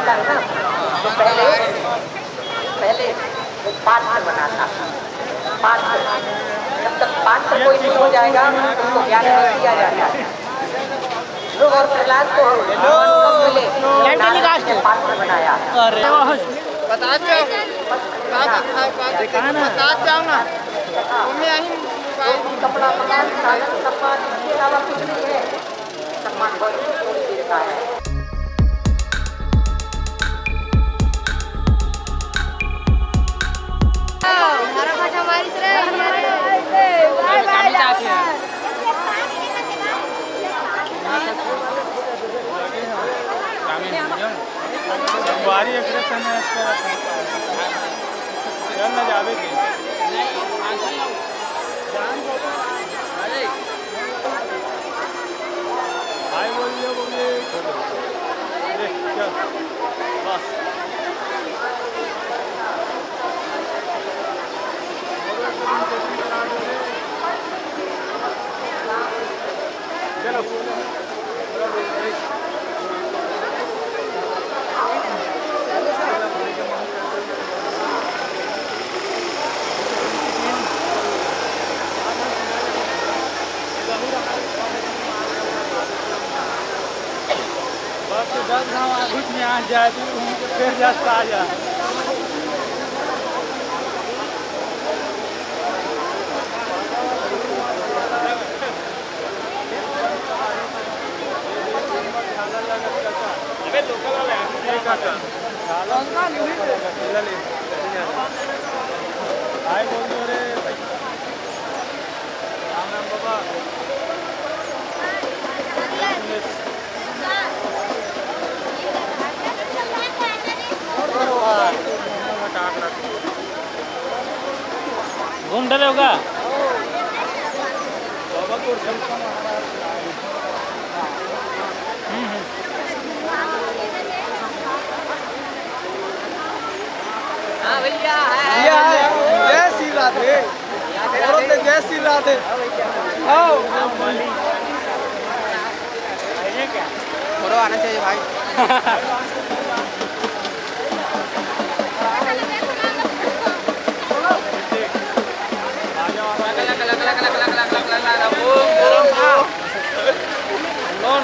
बनता है ना, तो पहले वो पात्र बनाता, पात्र। जब तक पात्र कोई नहीं हो जाएगा उसको ज्ञान नहीं दिया जाता है। ध्रुव और प्रहलाद को पात्र बनाया। कपड़ा मकान सम्मान इसके अलावा कुछ नहीं है। सम्मान बहुत थोड़ी देर का है। दस गाँव आगुत में आ जाए तो उनको फिर रास्ता आ जाए। हाय बोल दो रे राम राम बाबा। घूम डले होगा हाँ भैया जय श्री राधे, जय श्री राधे। फोटो आना चाहिए भाई।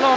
No.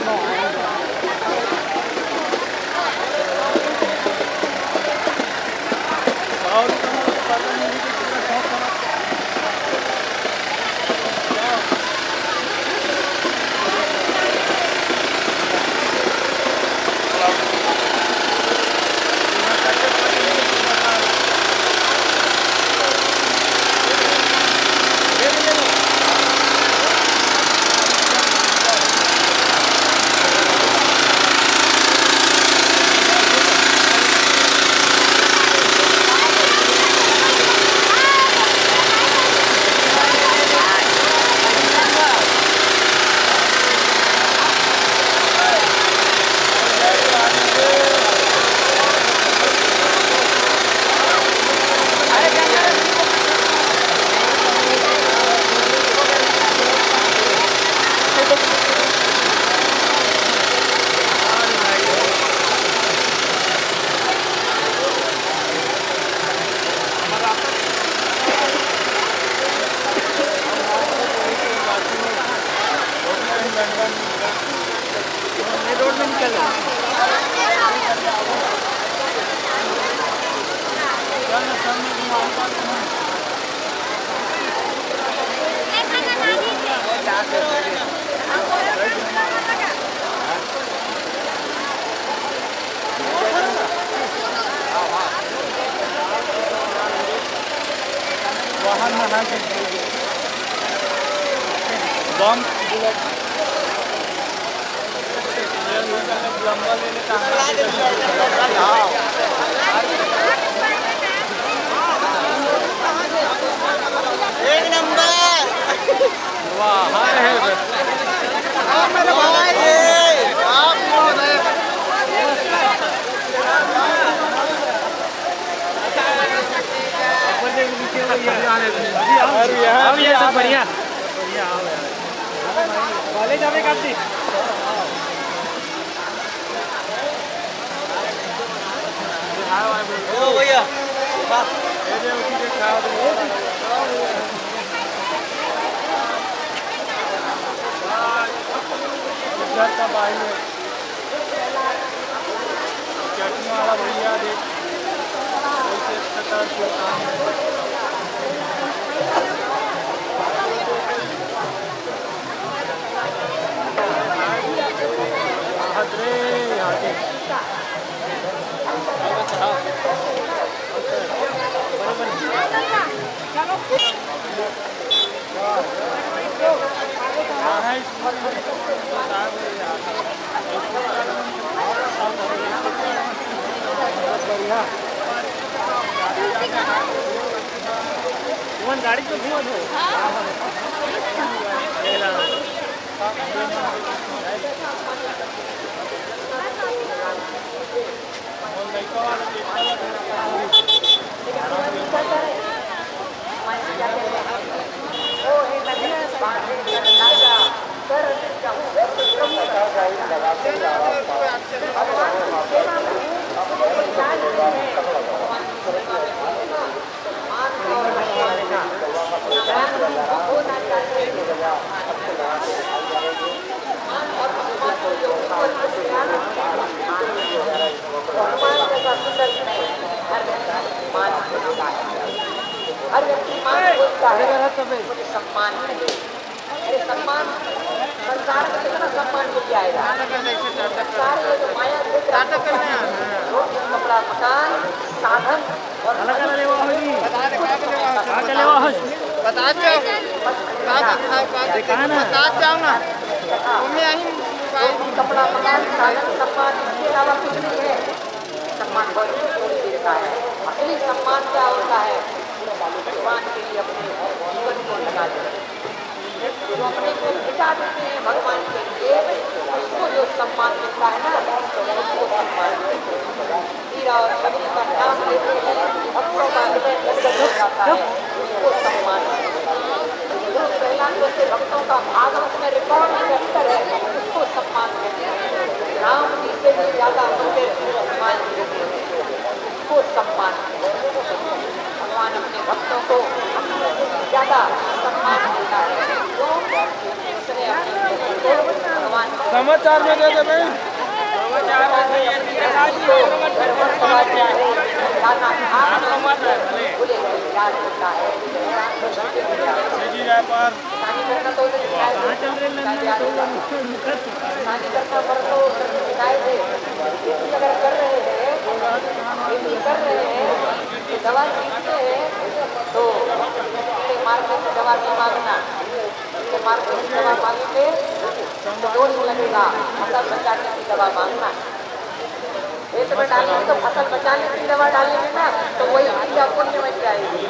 रोड में निकल वाहन बम लंबा ले लेता एक नंबर। वाह है मेरे भाई आप अब ये सब बढ़िया कॉलेज आवे काटती ओ भैया का भाई है चटनी वाला भैया देख हदरे आगे गाड़ी तो घूमत हो हर व्यक्ति मान बोलता है मुझे सम्मान मिले। अरे सम्मान संसार में कितना सम्मान मिल जाएगा। संसार में जो माया रोटी कपड़ा मकान साधन और कपड़ा मकान साधन सम्मान इसके अलावा कुछ नहीं है। सम्मान बहुत थोड़ी देर का है। असली सम्मान क्या होता है? भगवान के लिए अपने जीवन को लगा देते हैं, जो अपने को मिटा देते हैं भगवान के लिए, उसको जो सम्मान मिलता है ना उसको सम्मान हीरा और शबरी का नाम लेते हैं, भक्तों का हृदय गदगद हो जाता है, उसको सम्मान गुरु प्रहलाद जैसे भक्तों का भागवत में रिकॉर्ड कैरेक्टर है, उसको सम्मान देते हैं। राम जी से भी ज्यादा मंदिर सम्मान देते हैं, उसको सम्मान भगवान अपने भक्तों को ज्यादा सम्मान देता है। समाचार में दे दे भाई दवा पीते हैं तो मार्केट में दवा नहीं मांगना, मार्केट में दवा मांगेंगे तो दोष लगेगा। फसल बचाने की दवा मांगना, खेत में डालेंगे तो फसल बचाने की दवा डालेंगे ना तो वही क्रिया पुण्य बन जाएगी।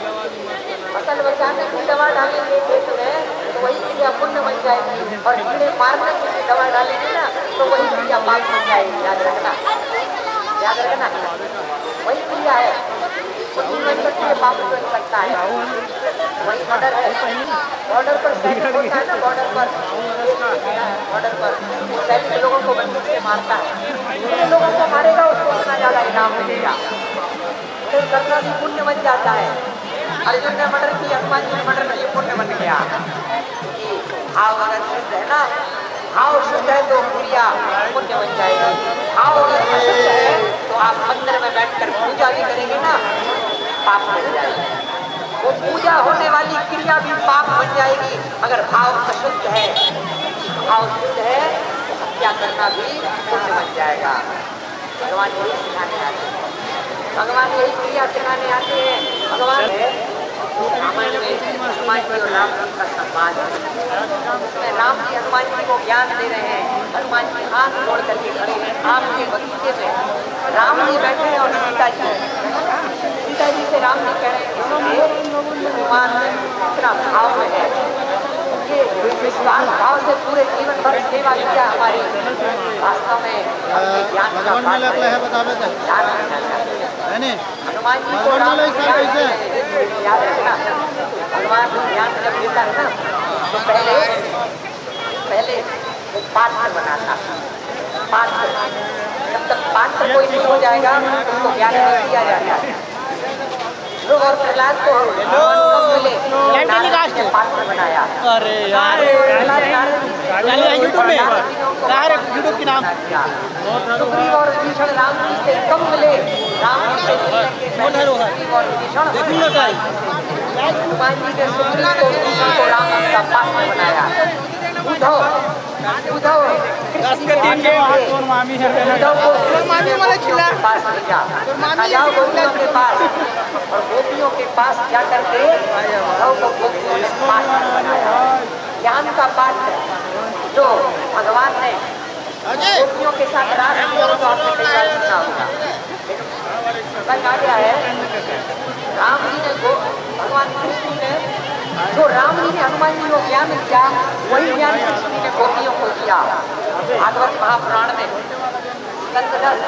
फसल बचाने की दवा डालेंगे खेत में तो वही क्रिया पुण्य बन जाएगी, और कीड़े मारने की दवा डालेंगे ना तो वही क्रिया पाप बन जाएगी। याद रखना, याद रखना, वही क्रिया है। पाप बन सकता है, वही बॉर्डर है। बॉर्डर पर सैनिक होता है ना, बॉर्डर पर सैनिक लोगों को बंदूक से मारता है, जितने लोगों को मारेगा उसको उतना ज्यादा इनाम मिलेगा। मर्डर करना भी पुण्य बन जाता है। अर्जुन ने मर्डर किया, हनुमान जी ने मर्डर किया, पुण्य बन गया। भाव अगर शुद्ध है ना, भाव शुद्ध है तो क्रिया पुण्य बन जाएगी। भाव अगर अशुद्ध है तो आप मंदिर में बैठकर पूजा भी करेंगे ना, पाप बन जाएगी। वो पूजा होने वाली क्रिया भी पाप बन जाएगी अगर भाव अशुद्ध है। भाव शुद्ध है तो हत्या करना भी पुण्य बन जाएगा। भगवान यही सिखाने आते हैं, भगवान यही क्रिया सिखाने आते हैं। भगवान हनुमान जी और राम जी का सम्मान है। उसमें राम जी हनुमान जी को ज्ञान दे रहे हैं। हनुमान जी हाथ जोड़ करके खड़े हैं आम के बगीचे में। राम जी बैठे हैं और सीता जी से राम जी कह रहे हैं हनुमान इतना भाव में है, ये विश्वास भाव से पूरे जीवन भर सेवा किया हमारी। वास्तव में ज्ञान का हनुमान जी को याद रखना। भगवान ज्ञान जब देता है ना तो पहले वो पात्र बनाता, पात्र जब तक पात्र कोई नहीं हो जाएगा उसको ज्ञान नहीं दिया जाता। ध्रुव और प्रहलाद को नारद ने पात्र बनाया। अरे यार यूट्यूब में यूट्यूब के नाम सुग्रीव और विभीषण राम जी से कब मिले? राम जी से मिलने के पहले सुग्रीव और विभीषण हनुमान जी ने सुग्रीव को विभीषण को राम जी का पात्र बनाया। उद्धव कृष्ण के मामी है उद्धव को मामी वाले खिला पास भेजा, जाओ गोपियों के पास, और गोपियों के पास जाकर के उद्धव को गोपियों ने पात्र बनाया। ज्ञान का पात्र जो भगवान ने गोपियों के साथ रास किया तो आपने कई बार सुना होगा। कहा गया है राम जी ने भगवान कृष्ण ने जो राम जी ने हनुमान जी को ज्ञान दिया वही ज्ञान कृष्ण ने गोपियों को दिया। भागवत महापुराण में स्कंद 10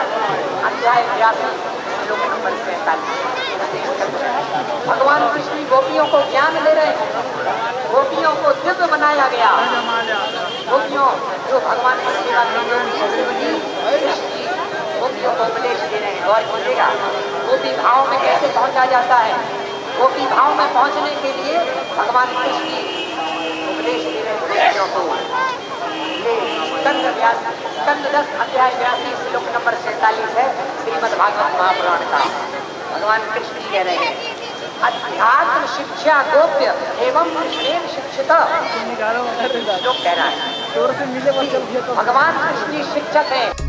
अध्याय 82 श्लोक नंबर 45 भगवान कृष्ण गोपियों को ज्ञान दे रहे हैं। गोपियों को दिव्य बनाया गया। गोपियों जो भगवान की सेवा की गोपियों को उपदेश दे रहे हैं। और बोलेगा गोपी भाव में कैसे पहुंचा जाता है? गोपी भाव में पहुंचने के लिए भगवान कृष्ण उपदेश दे रहे हैं गोपियों को। स्कंद 10 अध्याय 82 श्लोक नंबर 47 है श्रीमद् भागवत महापुराण का। भगवान कृष्ण कह रहे हैं अध्यात्म शिक्षा गोप्य एवं कृष्णेन शिक्षित। लोग कह रहा है भगवान कृष्ण शिक्षक है।